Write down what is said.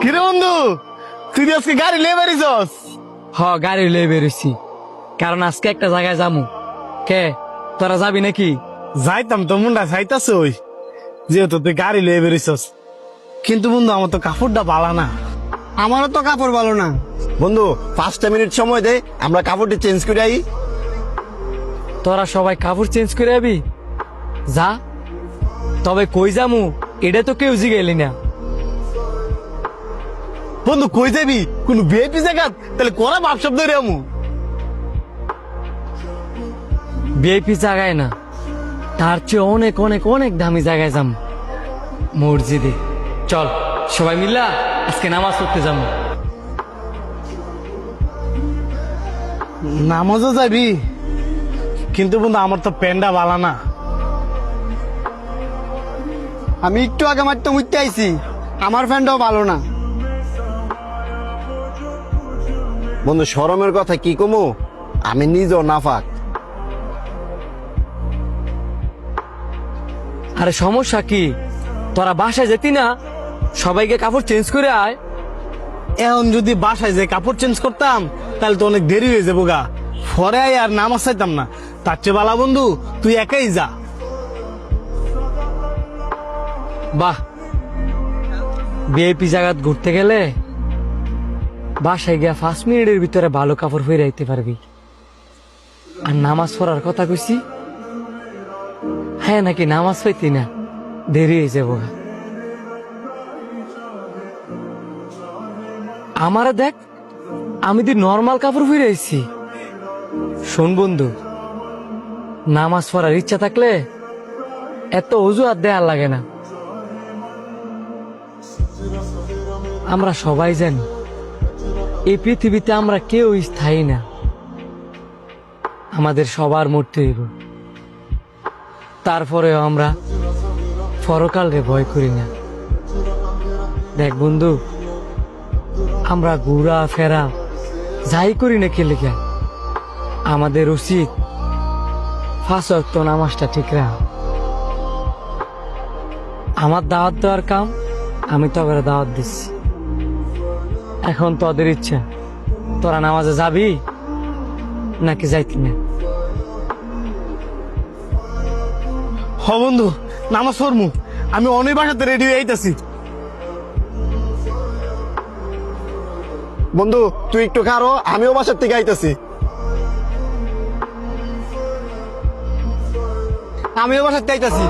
কিরে বন্ধু, তুই আজকে গাড়ি লিয়ে বেরিয়েছস? গাড়ি লয়ে বেরোছি, কারণ আজকে একটা জায়গায় যামু। কে তোরা যাবি নাকি? যাইতাম তো, মুন্ডা যাইতাছে ওই, যেহেতু তুই গাড়ি লিয়ে বেরিয়েছস। কিন্তু বন্ধু, আমার তো কাপড়টা ভালো না। আমারও তো কাপড় ভালো না। বন্ধু 5টা মিনিট সময় দে, আমরা কাপড়টি চেঞ্জ করে আই। তোরা সবাই কাপড় চেঞ্জ করে যাবি? যা, তবে কই যামু এটা তো কেউ জিগাইলি না। বন্ধু কই যাবি? কোন ভিআইপি জায়গা? তাহলে করা ভাবসাব ধরে আমু। ভিআইপি জায়গায় না, তার চেয়ে অনেক অনেক অনেক দামি জায়গায় যাম, মসজিদে। চল সবাই মিল্লা আজকে নামাজ পড়তে যাবো। নামাজও যাবি? কিন্তু বন্ধু, আমার তো প্যান্ডা ভালো না। আমি একটু আগে মারতে মুইতে আইছি, আমার ফ্যানটাও ভালো না। বন্ধু শরমের কথা কি কমু, আমি নিজেও নাফাক। আরে সমস্যা কি? তোরা বাসায় যেতি না, সবাইকে কাপড় চেঞ্জ করে আয়। এখন যদি বাসায় যে কাপড় চেঞ্জ করতাম তাহলে তো অনেক দেরি হয়ে যাবো গা, পরে আই আর নামাজ চাইতাম না। তার চেয়ে বালা বন্ধু, তুই একাই যা। বাহ, ভিআইপি জায়গা ঘুরতে গেলে বাসায় গিয়া 5 মিনিটের ভিতরে ভালো কাপড় পরে আইতে পারবি। আর নামাজ পড়ার কথা কইছি, হ্যাঁ নাকি নামাজ পাইতি না, দেরি হয়ে যাবো। আমারে দেখ, আমি তো নর্মাল কাপড় পরে আইছি। শোন বন্ধু, নামাজ পড়ার ইচ্ছা থাকলে এত অজুহাত দেওয়ার লাগে না। আমরা সবাই জানি এই পৃথিবীতে আমরা কেউ স্থায়ী না, আমাদের সবার মরতে হইব। তারপরেও আমরা পরকালরে ভয় করি না। দেখ বন্ধু, আমরা ঘুরা ফেরা যাই করি না কে লেখা, আমাদের উচিত 5 ওয়াক্ত নামাজটা ঠিক রাখা। আমার দাওয়াত দেওয়ার কাম আমি তো দাওয়াত দিচ্ছি। এখন তোদের ইচ্ছা, তোরা নামাজে যাবি নাকি যাইতি না। হ বন্ধু, নামাজ পড়মু। আমি অনেক বাসাতে রেডি হয়ে আইতাছি। বন্ধু তুই একটু খারো, আমিও বাসার থেকে আইতাছি। আমিও বাসাতে আইতাছি।